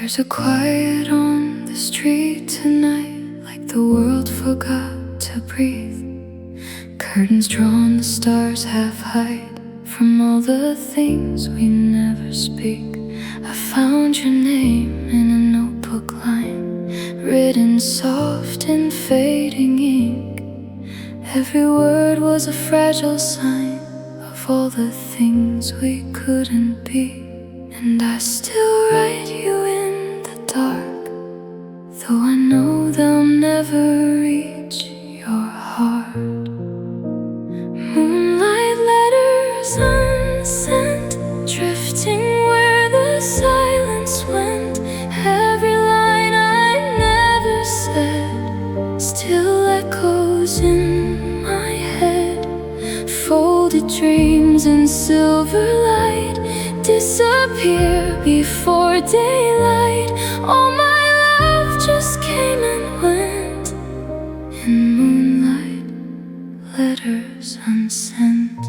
There's a quiet on the street tonight, like the world forgot to breathe. Curtains drawn, the stars half hide from all the things we never speak. I found your name in a notebook line, written soft in fading ink. Every word was a fragile sign of all the things we couldn't be. And I still write you in the dark, though I know they'll never reach your heart. Moonlight letters unsent, drifting where the silence went. Every line I never said still echoes in my head. Folded dreams in silver light disappear before daylight. All my love just came and went in moonlight letters unsent.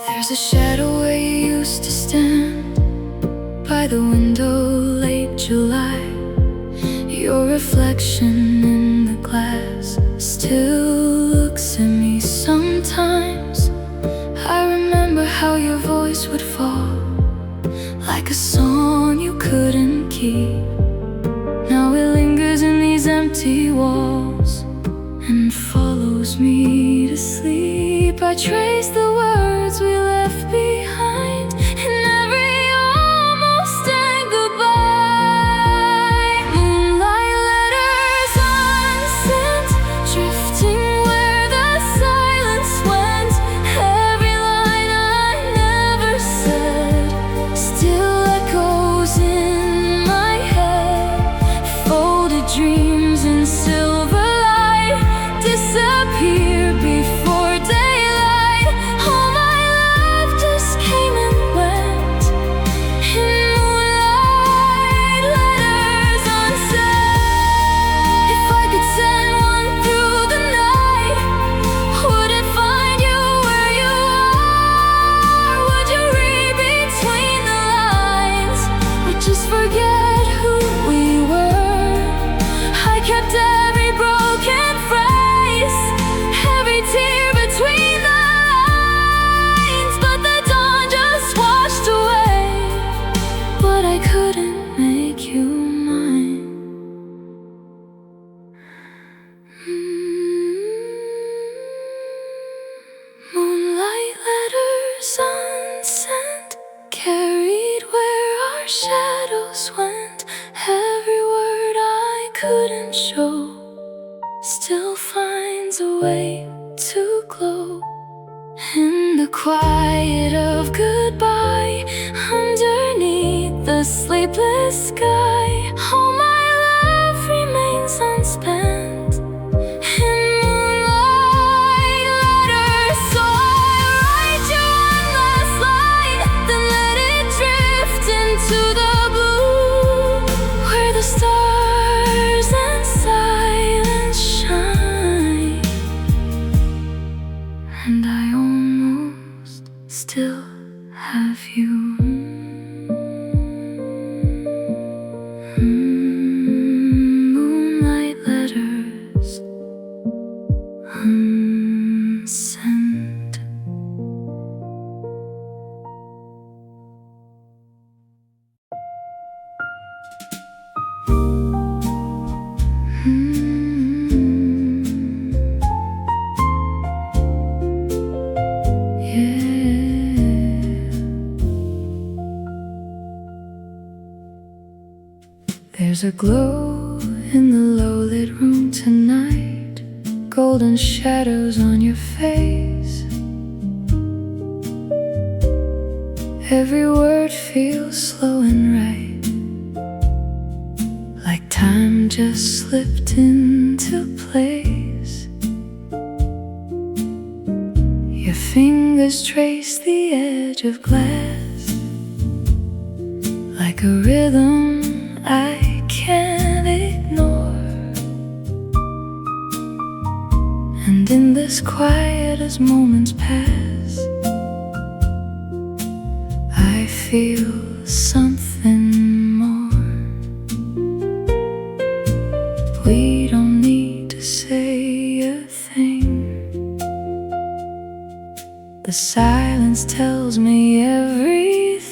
There's a shadow where you used to stand, by the window late July. Your reflection in the glass still looks at me sometimes. I remember how your voice would fall like a song you couldn't keep. Now it lingers in these empty walls and follows me to sleep. I trace the words we left behind in every almost and goodbye. Moonlight letters unsent, drifting where the silence went. Every line I never said still echoes in my head. Folded dreams in silver light disappear before daylight. All my love just came and went in moonlight letters unsent. If I could send one through the night, would it find you where you are? Would you read between the lines, or just forget who we were? I kept every broken phrase, every tear between the lines, but the dawn just washed away what I couldn't make you mine. Moonlight letters unsent, carried where our shadows went. Every word I couldn't show still finds a way to glow in the quiet of goodbye. Underneath the sleepless sky, all my love remains unspent in moonlight letters. So I write you one last line, then let it drift into the blue, where the stars and silence shine. And I almost still have you. Moonlight letters unsent. There's a glow in the low-lit room tonight, golden shadows on your face. Every word feels slow and right, like time just slipped into place. Your fingers trace the edge of glass, like a rhythm I can't ignore. And in this quiet as moments pass, feel something more. We don't need to say a thing. The silence tells me everything.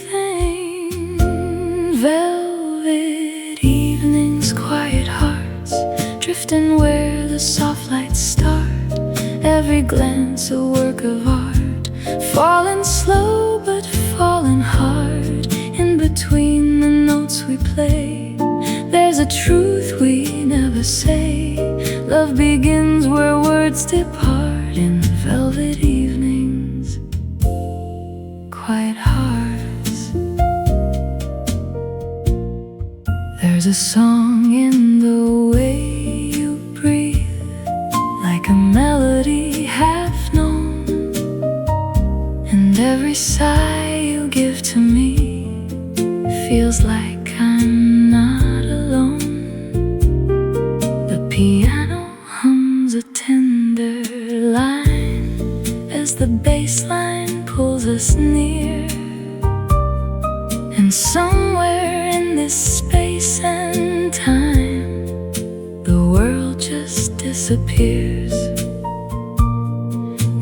Velvet evenings, quiet hearts, drifting where the soft lights start. Every glance a work of art, falling slow but falling hard. In between the notes we play, there's a truth we never say. Love begins where words depart. In the velvet evenings, quiet hearts. There's a song in the way you breathe, like a melody half known. And every sigh you give to me feels like I'm not alone. The piano hums a tender line as the bass line pulls us near. And somewhere in this space and time, the world just disappears.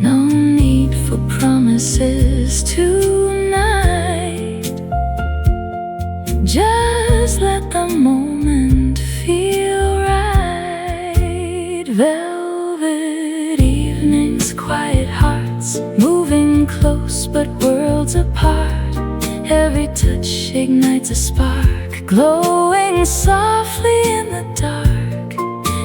No need for promises tonight. Just let the moment feel right. Velvet evenings, quiet hearts, moving close but worlds apart. Every touch ignites a spark, glowing softly in the dark.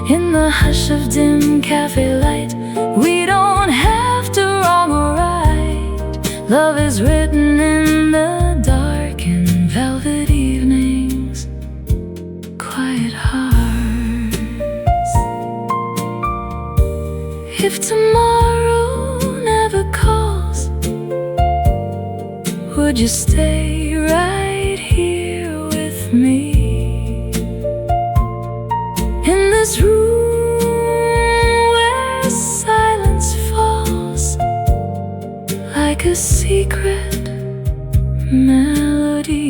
In the hush of dim cafe light, we don't have to wrong or right. Love is written in the dark. In velvet evenings, quiet hearts. If tomorrow never calls, would you stay right here with me? In this room where silence falls like a secret melody.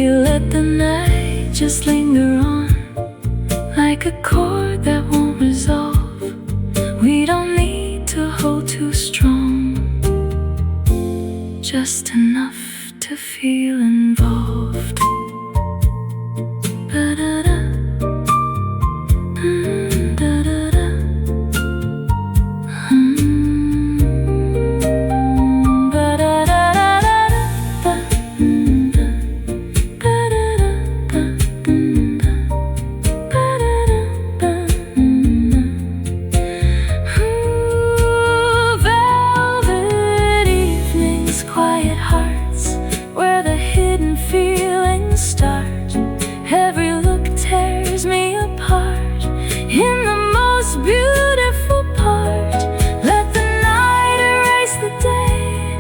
Let the night just linger on like a chord that won't resolve. We don't need to hold too strong, just enough to feel involved. Ba-da-da, da-da-da, ba-da-da-da-da-da, velvet evenings, quiet hearts, where the hidden feelings start. Every look tears me apart in the most beautiful part. Let the night erase the day,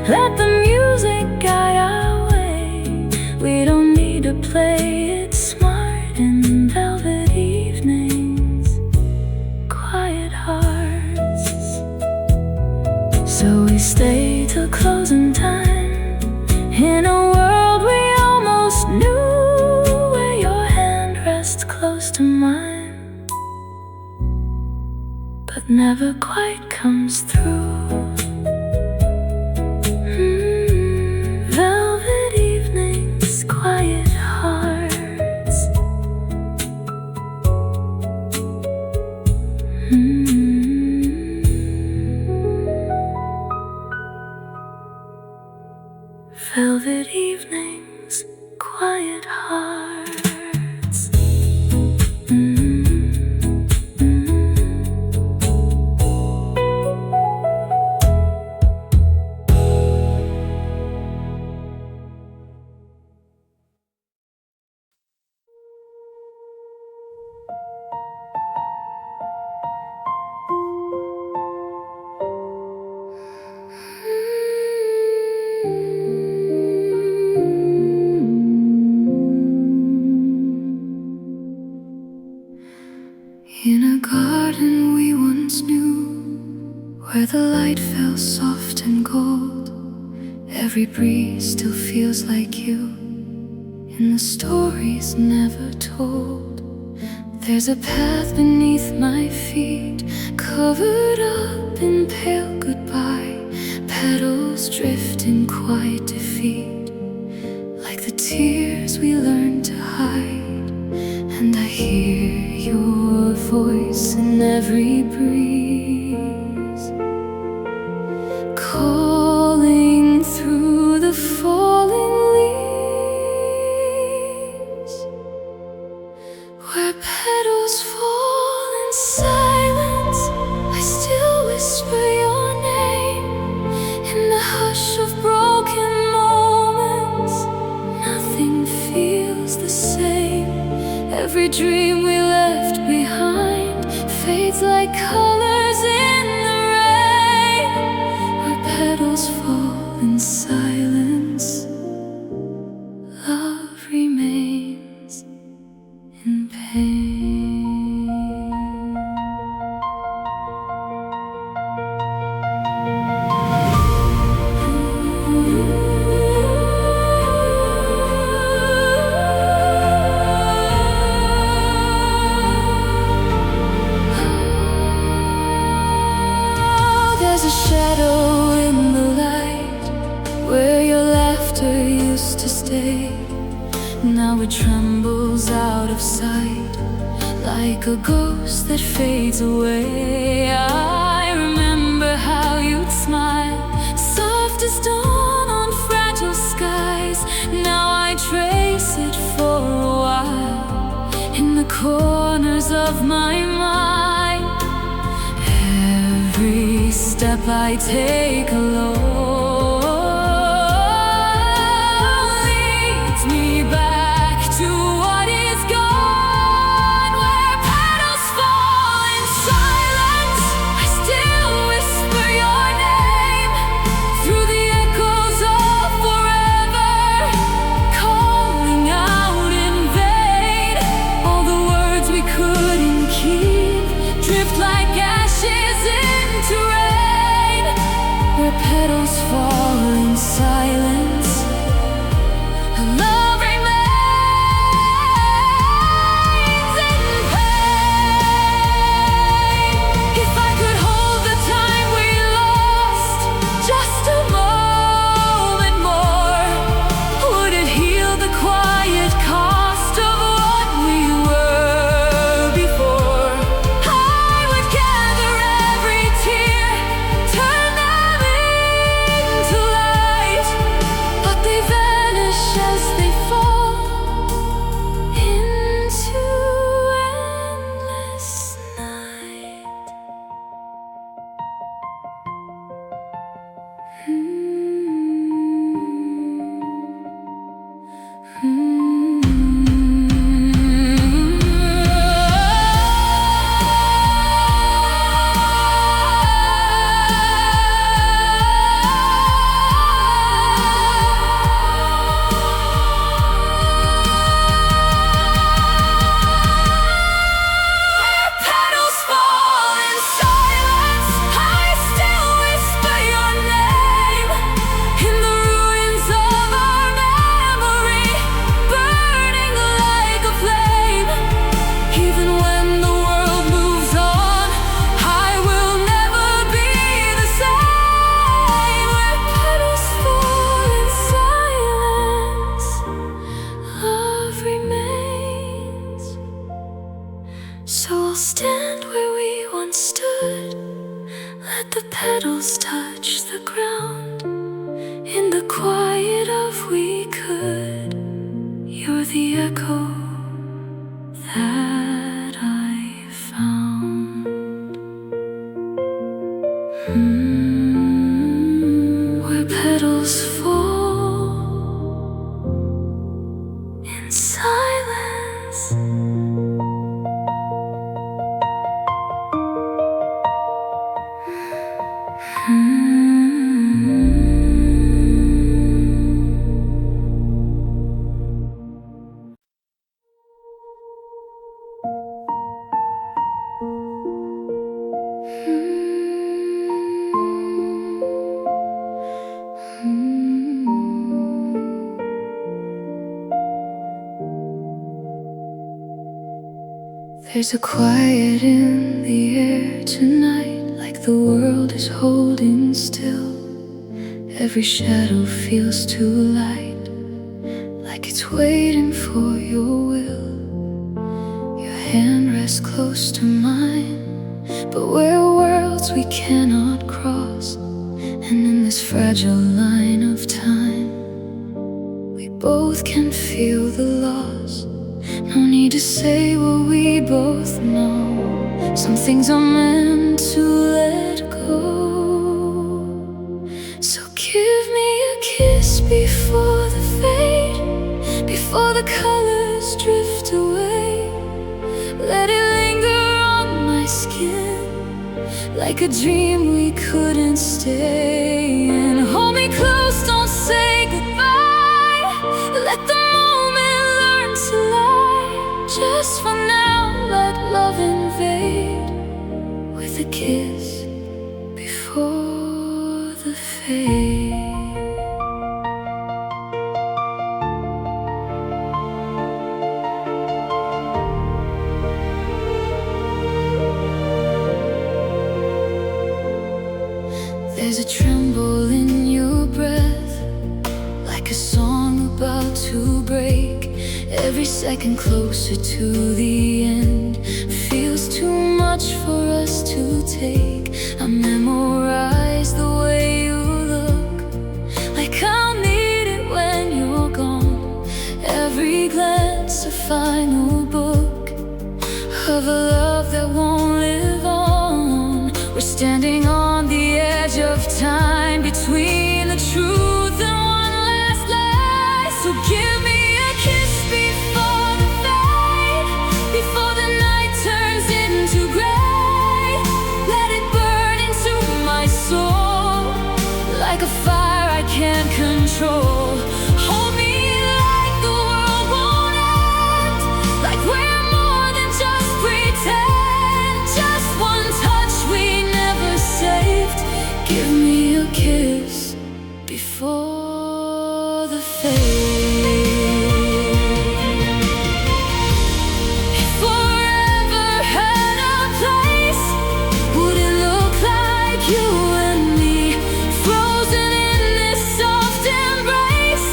let the music guide our way. We don't need to play it smart. In velvet evenings, quiet hearts. So we stay till closing time, in a world we almost knew, where your hand rests close to mine, but never quite comes through. Velvet evenings, quiet hearts. Velvet evenings, quiet hearts. In a garden we once knew, where the light fell soft and gold, Every breeze still feels like you in the stories never told. There's a path beneath my feet, covered up in pale goodbye. Petals drift in quiet defeat, like the tears we learned to hide. And I hear your voice in every breeze, calling through the falling leaves, where petals fall in silence. I still whisper your name in the hush of broken moments. Nothing feels the same. Every dream we left behind fades like colors in the rain, where petals fall in silence. Love remains in pain. There's a shadow in the light where your laughter used to stay. Now it trembles out of sight, like a ghost that fades away. I remember how you'd smile, soft as dawn on fragile skies. Now I trace it for a while in the corners of my mind. Every step I take alone leads me back to what is gone, where petals fall in silence. I still whisper your name through the echoes of forever, calling out in vain. All the words we couldn't keep drift like ashes into rain, where petals fall in silence. Love remains in pain. If I could hold the time we lost just a moment more, would it heal the quiet cost of what we were before? I would gather every tear, turn them into light, but they vanish as they fall into endless night. Petals fall in silence. I still whisper your name in the ruins of our memory, burning like a flame. Even when the world moves on, I will never be the same, where petals fall in silence. Love remains. So I'll stand where we once stood, let the petals touch the ground. In the quiet of we could, you're the echo that I found. Where petals fall in silence. There's a quiet in the air tonight, like the world is holding still. Every shadow feels too light, like it's waiting for your will. Your hand rests close to mine, but we're worlds we cannot cross. And in this fragile line of time, we both can feel the loss. No need to say what we both know. Some things are meant to let go. So give me a kiss before the fade, before the colors drift away. Let it linger on my skin, like a dream we couldn't stay. And hold me close, don't say goodbye. Let the moment learn to lie. Just for now, let love invade with a kiss before the fade. There's a tremble in your breath, like a song about to break. Every second closer to the end feels too much for us to take. I memorize the way you look, like I'll need it when you're gone. Every glance a final book of a love that won't live on. We're standing on the edge of time, between the truth and one last lie. So give me a kiss before the fade, before the night turns into gray. Let it burn into my soul, like a fire I can't control. Hold me like the world won't end, like we're more than just pretend. Just one touch we never saved. Give me a kiss before the fade. If forever had a place, would it look like you and me, frozen in this soft embrace,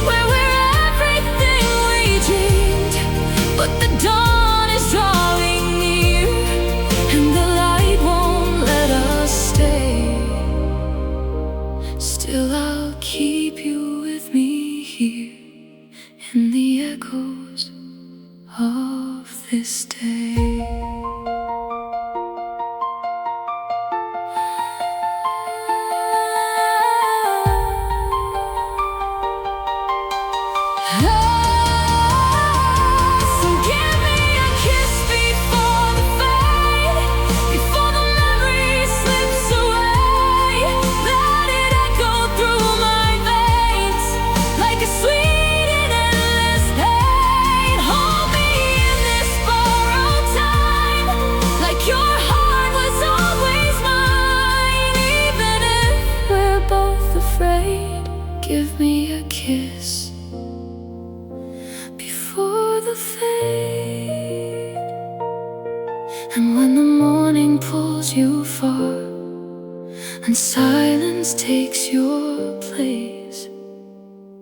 where we're everything we dreamed? But the dawn is drawing near, and the light won't let us stay. Still I'll keep you with me here, in the echoes of this day. So give me a kiss before the fade, before the memory slips away. Let it echo through my veins, like a sweet and endless pain. Hold me in this borrowed time, like your heart was always mine. Even if we're both afraid, give me a kiss before the fade. And when the morning pulls you far, and silence takes your place,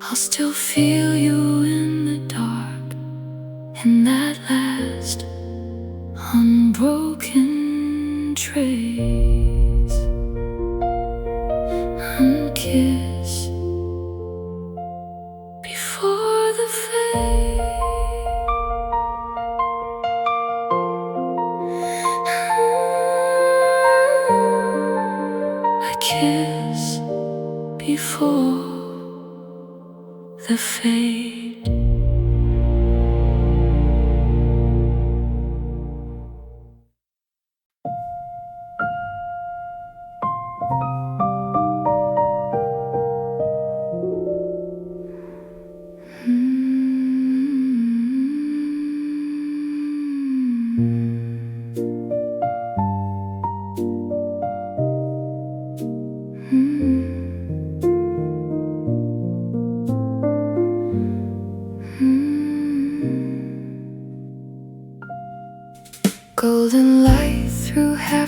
I'll still feel you in the dark, in that last unbroken trace. And kiss before the fade. A kiss before the fade.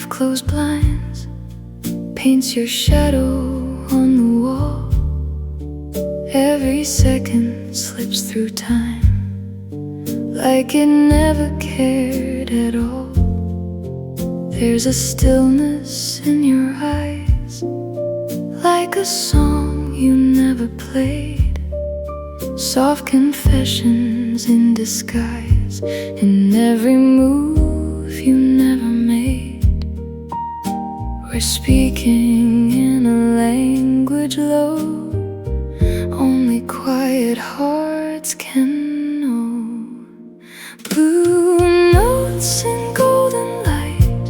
half-closed blinds paints your shadow on the wall. Every second slips through time, like it never cared at all. There's a stillness in your eyes, like a song you never played. Soft confessions in disguise, in every move you never made. We're speaking in a language low, only quiet hearts can know. Blue notes in golden light,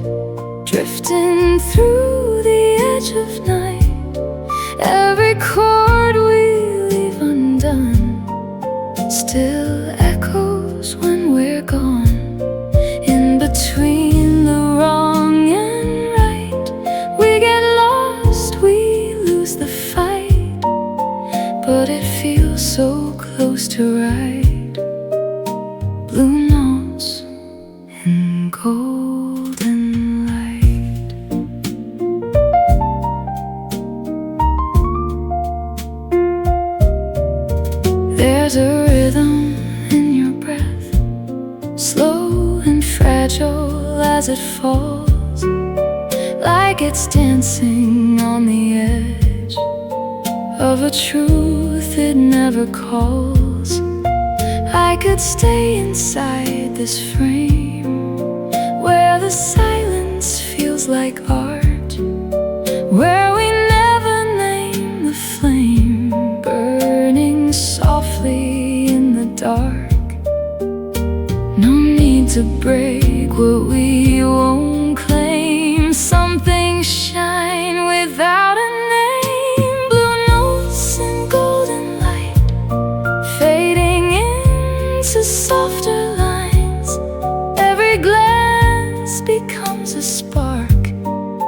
drifting through the edge of night. Every chord we leave undone still echoes when we're gone. In between the wrong and right, we get lost, we lose the fight. But it feels so close to right. Blue notes and golden light. There's a rhythm in your breath, slow and fragile as it falls, like it's dancing on the edge of a truth it never calls. I could stay inside this frame, where the silence feels like art, where we never name the flame burning softly in the dark. No need to break what we won't claim. Some things shine without a name. Blue notes and golden light, fading into softer lines. Every glance becomes a spark,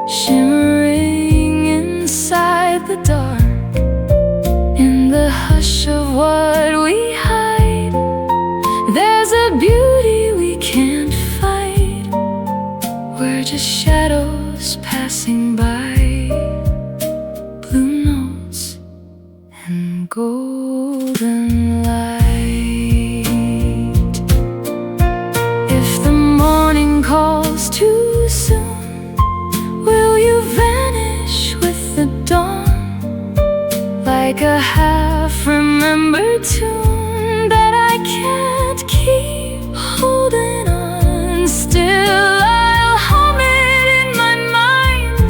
shimmering inside the dark. In the hush of what we hide, there's a beauty we can't fight. We're just shadows passing by. Blue notes and golden light. If the morning calls too soon, will you vanish with the dawn, like a half-remembered tune that I can't keep holding on? Still I'll hum it in my mind,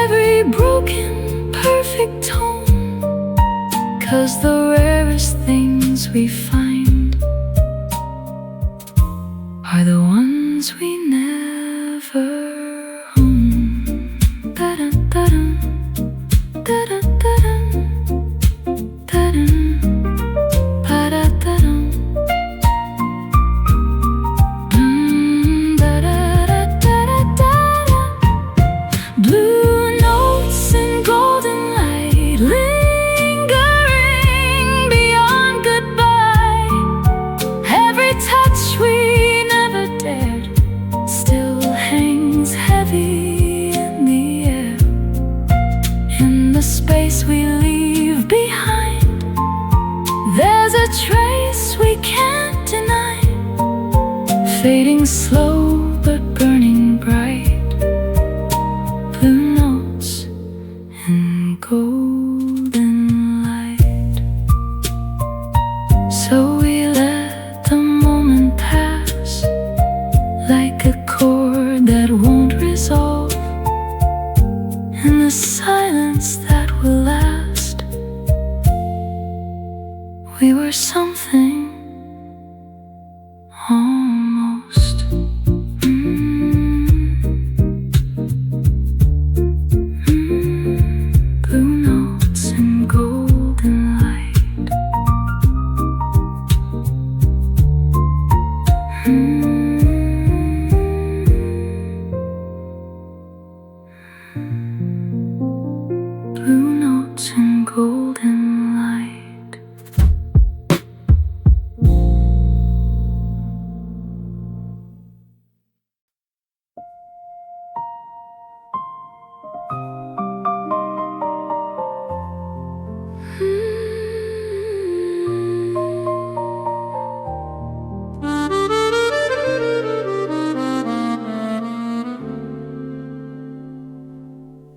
every broken, perfect tone, 'cause the rarest things we find are the ones we never own. Da-dum, da-dum, da-dum, da-dum.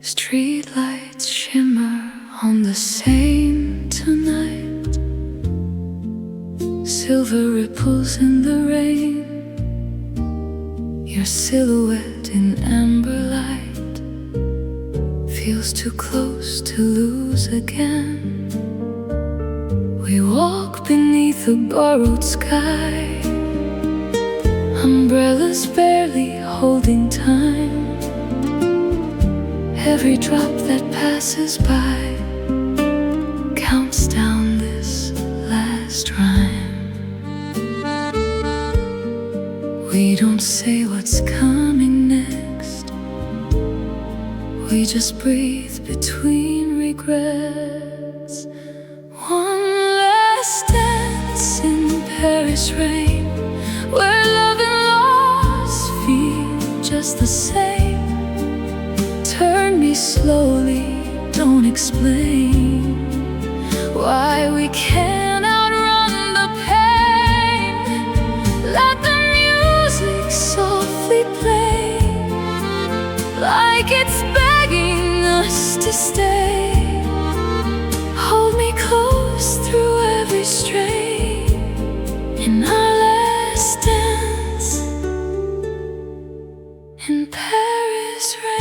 Streetlights shimmer on the Seine tonight, silver ripples in the rain, your silhouette in amber light feels too close to lose again. We walk beneath a borrowed sky, umbrellas barely holding time. Every drop that passes by counts down this last rhyme. We don't say what's coming next, we just breathe between regrets. One last dance in Paris rain, where love and loss feel just the same. Turn me slowly, don't explain why we can't outrun the pain. Let the music softly play, like it's begging us to stay. Hold me close through every strain, in our last dance in Paris rain.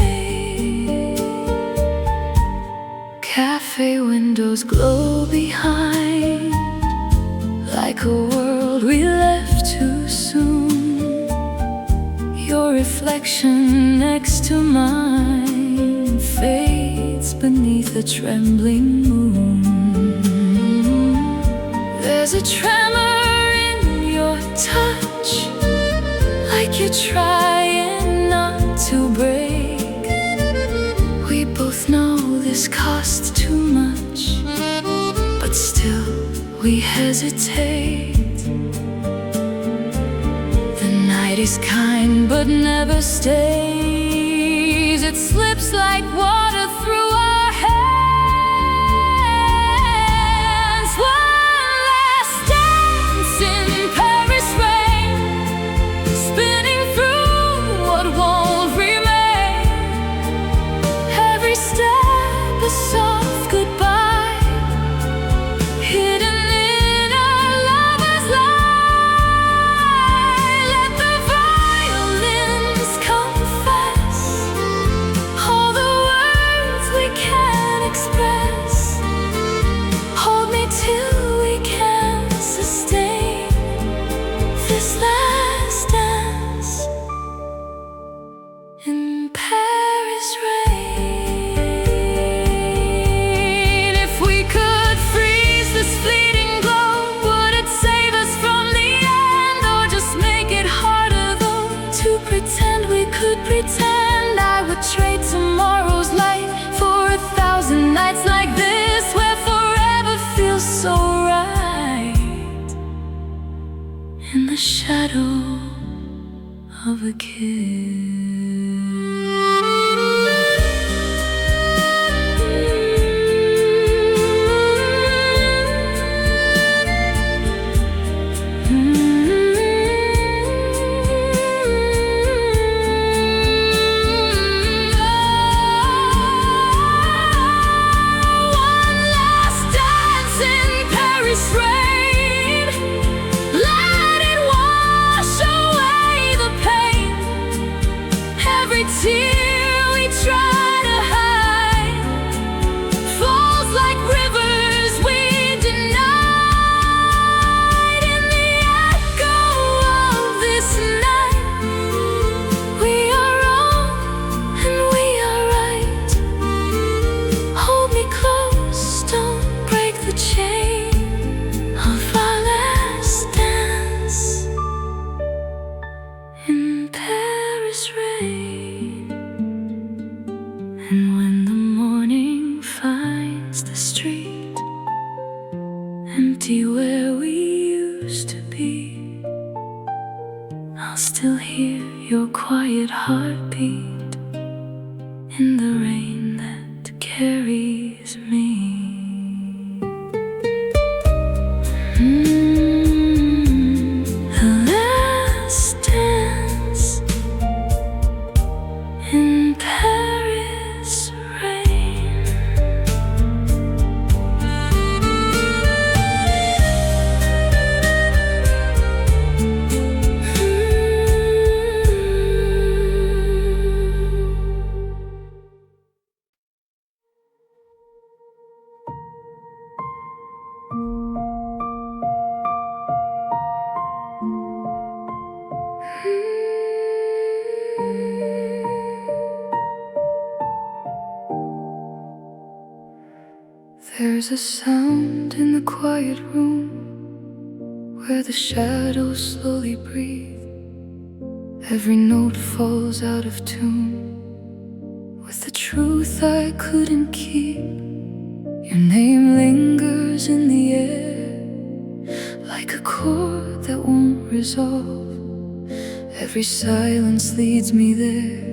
Cafe windows glow behind, like a world we left too soon. Your reflection next to mine fades beneath a trembling moon. There's a tremor in your touch, like you're trying not to break. We both know this costs too much, but still we hesitate. The night is kind but never stays. It slips like water through our hands. One last dance in Paris rain, spinning through what won't remain. Every step a soft goodbye, hidden in our lover's lie. Let the violins confess all the words we can't express. Hold me till we can sustain this last dance in Paris rain. If we could freeze this fleeting glow, would it save us from the end, or just make it harder though to pretend we could pretend? I would trade tomorrow's light for 1,000 nights like this, where forever feels so right, in the shadow of a kiss. One last dance in Paris rain, let it wash away the pain. Every tear we try to hide falls like rivers we denied. In the echo of this night, we are wrong and we are right. Hold me close, don't break the chain of our last dance in Paris rain. And when the morning finds the street empty where we used to be, I'll still hear your quiet heartbeat in the rain that carries me. The last dance in Paris rain. There's a sound in the quiet room where the shadows slowly breathe. Every note falls out of tune with the truth I couldn't keep. Your name lingers in the air like a chord that won't resolve. Every silence leads me there,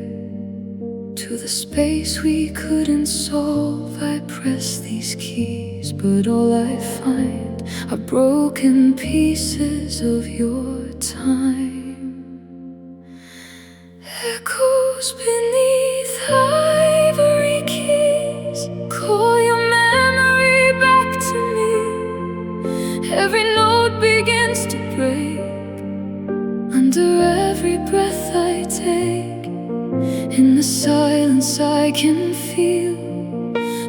to the space we couldn't solve. I press these keys, but all I find are broken pieces of your time. Echoes beneath ivory keys call your memory back to me. Every note begins to break under every breath I take. In the silence I can feel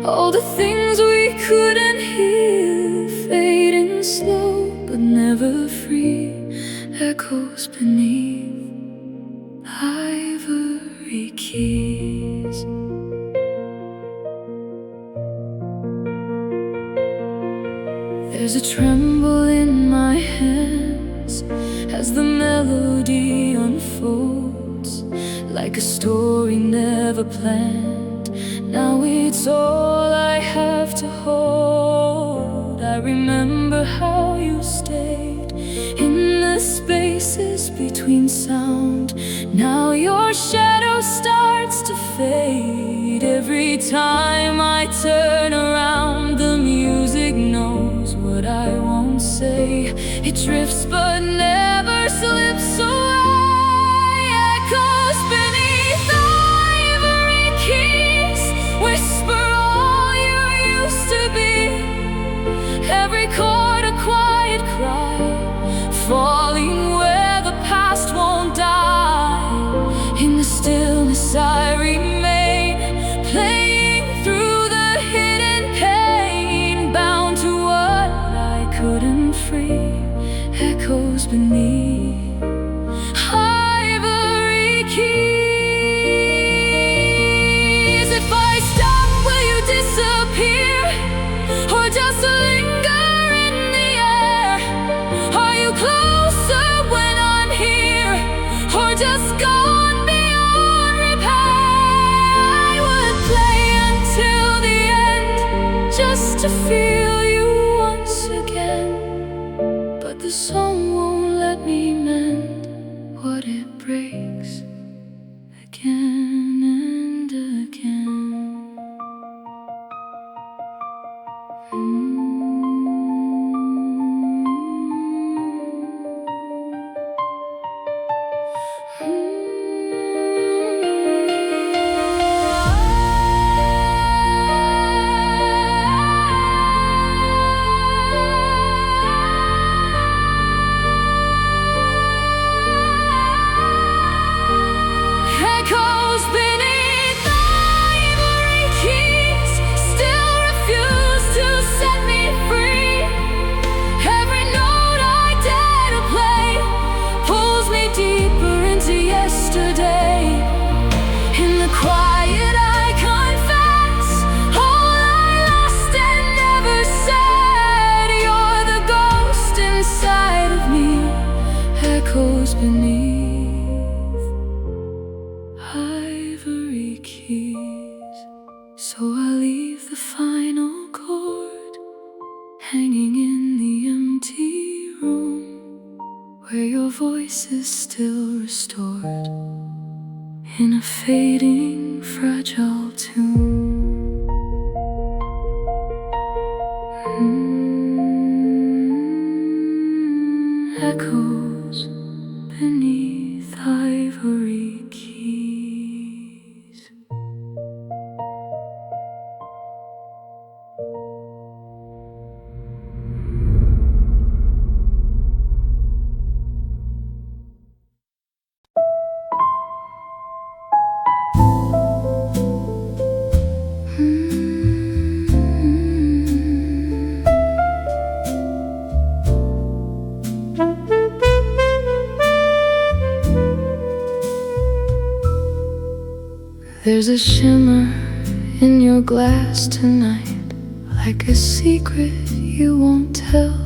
all the things we couldn't heal, fading slow but never free. Echoes beneath ivory keys. There's a tremble in my hands as the melody unfolds, like a story never planned. Now it's all I have to hold. I remember how you stayed in the spaces between sound. Now your shadow starts to fade. Every time I turn around, the music knows what I won't say. It drifts but never slips away. Echoes beneath ivory keys whisper all you used to be. Every chord a quiet cry, falling where the past won't die. In the stillness I remain, playing through the hidden pain, bound to what I couldn't free. Echoes beneath ivory keys. If I stop, will you disappear, or just linger in the air? Are you closer when I'm here, or just gone beyond repair? I would play until the end, just to feel you once again. But the song won't let me mend what it breaks again and again. Echoes beneath ivory keys still refuse to set me free. Every note I dare to play pulls me deeper into yesterday. In the quiet I confess all I lost and never said. You're the ghost inside of me. Echoes beneath ivory keys. So I leave the final chord hanging in the empty room, where your voice is still restored in a fading, fragile tune. Echoes beneath ivory keys. There's a shimmer in your glass tonight, like a secret you won't tell.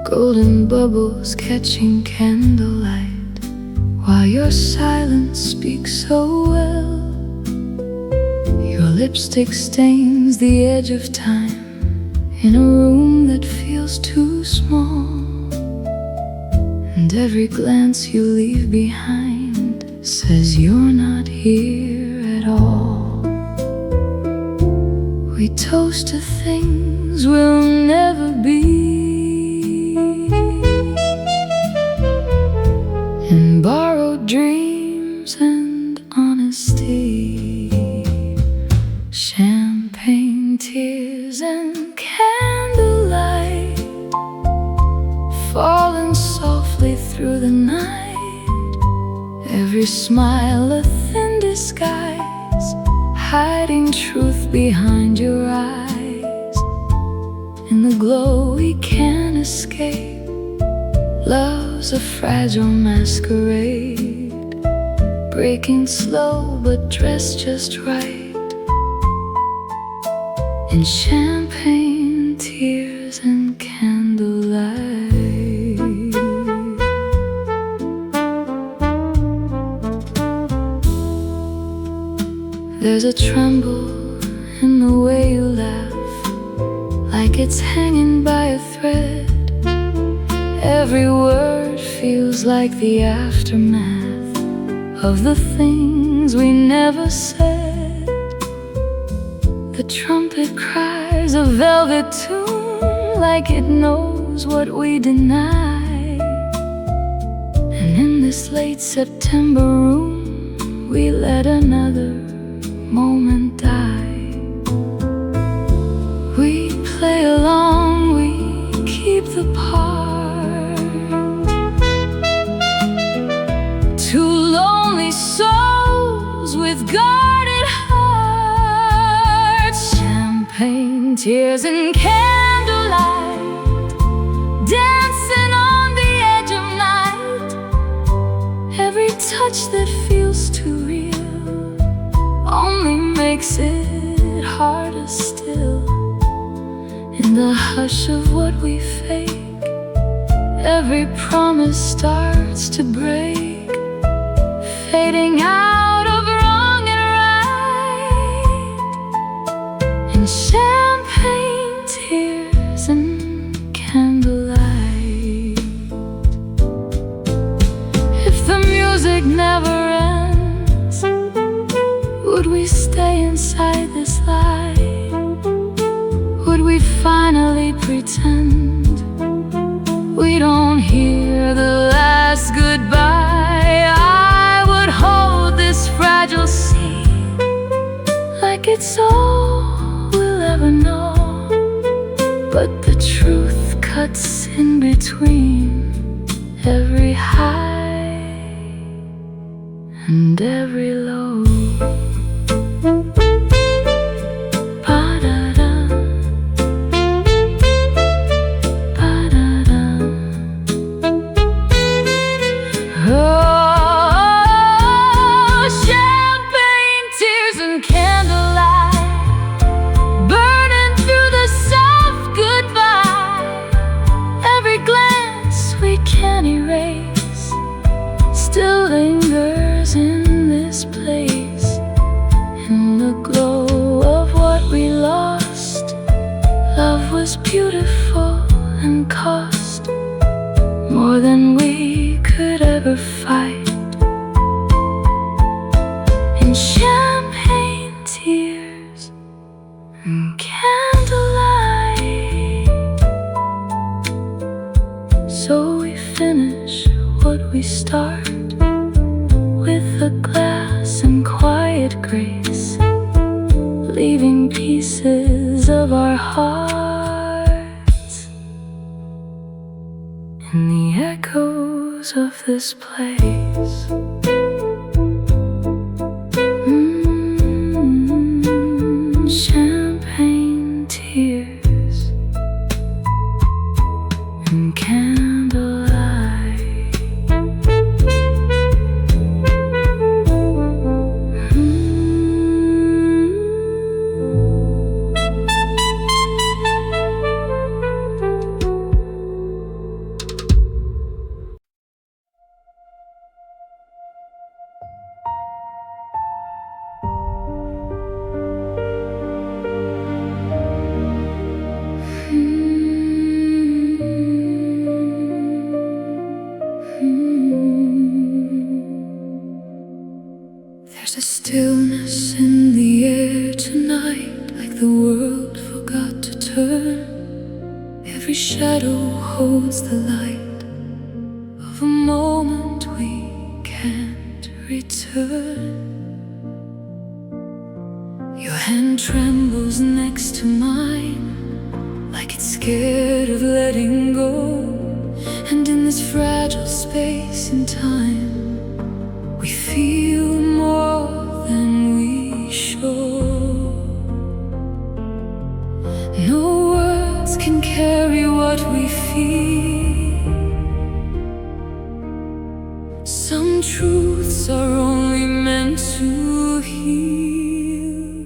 Golden bubbles catching candlelight, while your silence speaks so well. Your lipstick stains the edge of time in a room that feels too small, and every glance you leave behind says you're not here at all. We toast to things we'll never be, and borrowed dreams and honesty, champagne, tears, and candlelight, falling softly through the night. Every smile a thin disguise, hiding truth behind your eyes. In the glow we can't escape, love's a fragile masquerade, breaking slow but dressed just right, in champagne, tears, and candlelight. There's a tremble in the way you laugh, like it's hanging by a thread. Every word feels like the aftermath of the things we never said. The trumpet cries a velvet tune, like it knows what we deny. And in this late September room, we let another moment die. We play along, we keep the part. Two lonely souls with guarded hearts, champagne, tears, and candlelight, dancing on the edge of night. Every touch that feels too real only makes it harder still. In the hush of what we fake, every promise starts to break, fading out of wrong and right, in champagne, tears, and candlelight. If the music never ends, would we stay inside this lie? Would we finally pretend we don't hear the last goodbye? I would hold this fragile sea like it's all we'll ever know, but the truth cuts in between every high and every low. Still lingers in this place, in the glow of what we lost. Love was beautiful and cost more than we could ever fight, in champagne, tears, and candlelight. So we finish what we start, with a glass and quiet grace, leaving pieces of our hearts in the echoes of this place. Champagne, tears, and candlelight. trembles in the air tonight, like the world forgot to turn. Every shadow holds the light of a moment we can't return. Your hand trembles next to mine, like it's scared of letting go. And in this fragile space and time, we feel more than we show. No words can carry what we feel. Some truths are only meant to heal.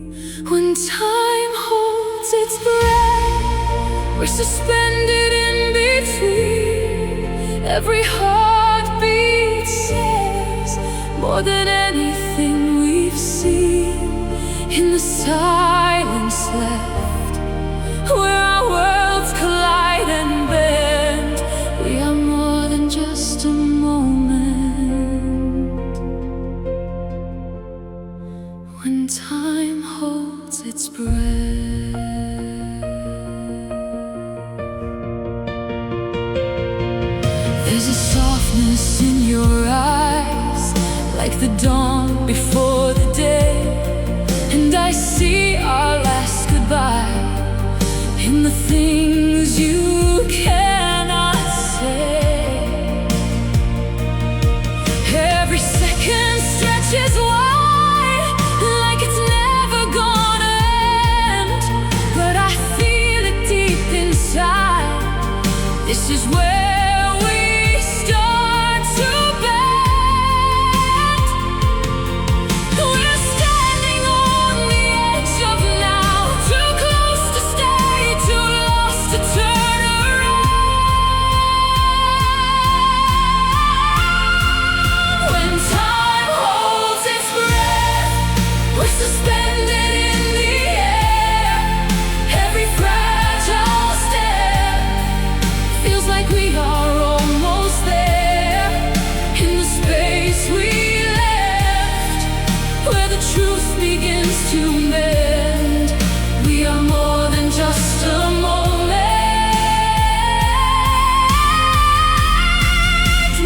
When time holds its breath, we're suspended in between. Every heartbeat says more than anything we've seen. In the silence left, where our worlds collide and bend, we are more than just a moment. When time holds its breath. There's a softness in your eyes, like the dawn before the day. And I see our last goodbye in the things you cannot say. Every second stretches wide, like it's never gonna end. But I feel it deep inside. This is where truth begins to mend. We are more than just a moment.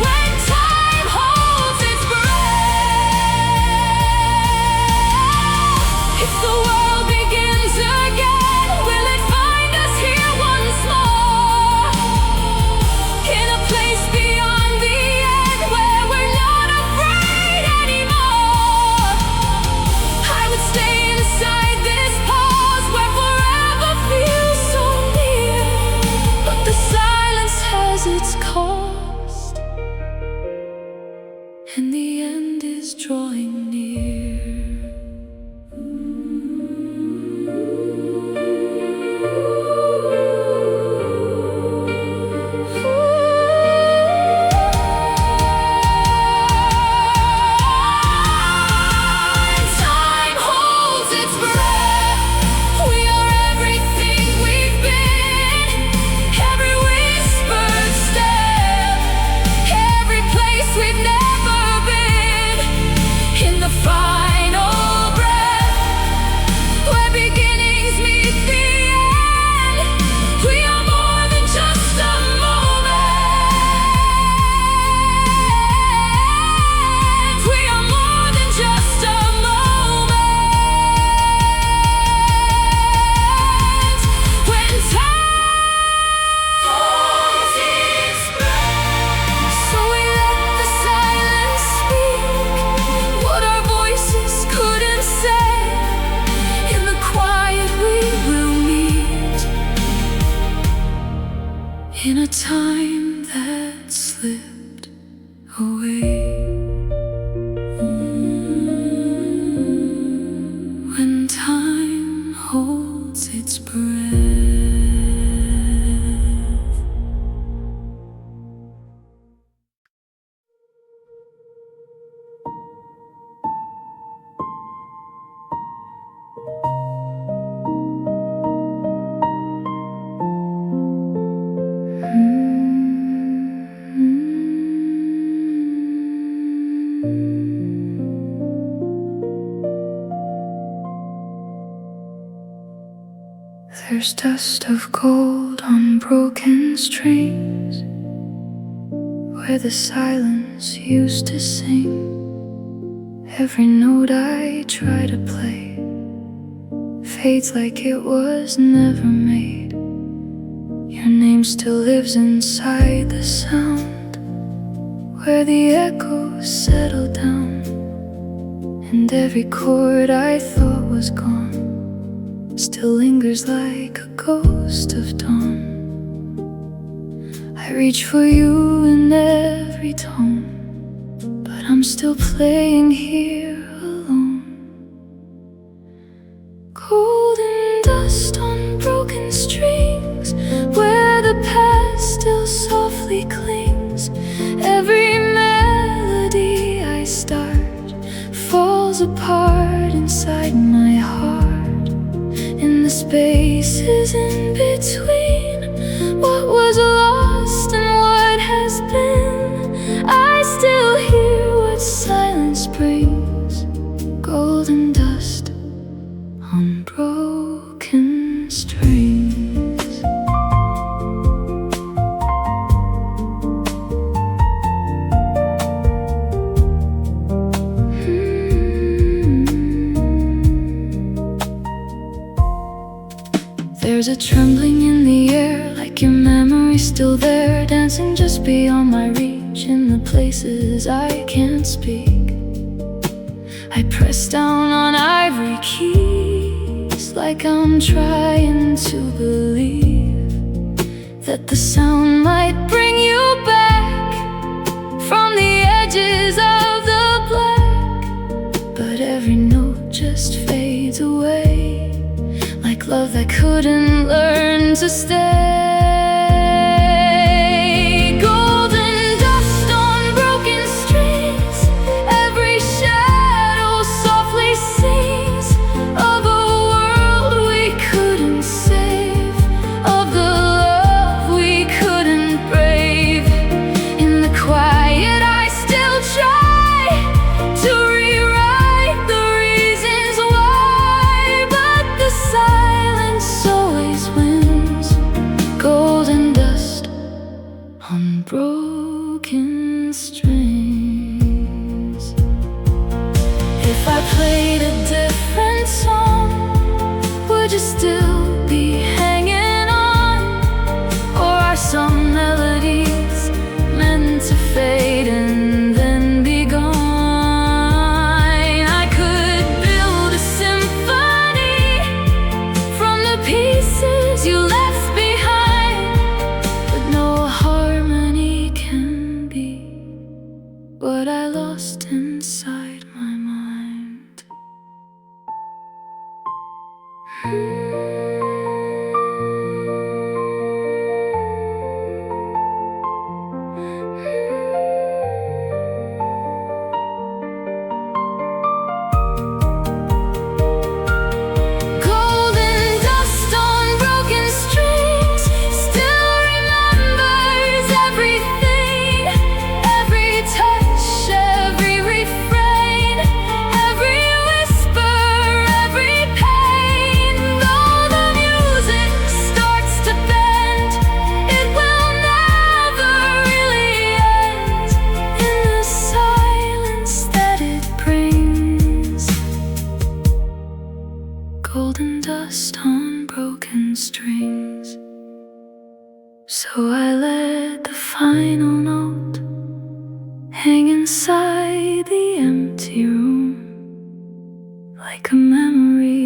When time holds its breath, if the world begins again, will it find us here once more? In a place beyond the end, where we're not afraid anymore. Stay inside There's dust of gold on broken strings, where the silence used to sing. Every note I try to play fades like it was never made. Your name still lives inside the sound, where the echoes settle down, and every chord I thought was gone still lingers like a ghost of dawn. I reach for you in every tone, but I'm still playing here alone. Golden dust on broken strings, where the past still softly clings. Every melody I start falls apart inside my heart. In the spaces in between what was lost and what has been, I still hear what silence brings. Golden dust on broken strings. There's a trembling in the air, like your memory's still there, dancing just beyond my reach in the places I can't speak. I press down on ivory keys, like I'm trying to believe that the sound might bring you back from the edges of the black. But every note just fades away, like love that couldn't learn to stay. Golden dust on broken strings, every shadow softly sings of a world we couldn't save, of the love we couldn't brave. In the quiet I still try to rewrite the reasons why, but the silence always wins. Golden dust on broken strings. If I played a different song, would you still be hanging on? Or are some melodies meant to fade and then be gone? I could build a symphony from the pieces you left behind, but no harmony can be what I lost inside my mind. Golden dust on broken strings still remembers everything, every touch, every refrain, every whisper, every pain. Though the music starts to bend, it will never really end in the silence that it brings. Golden dust on broken strings. So I let the final note hang inside the empty room, like a memory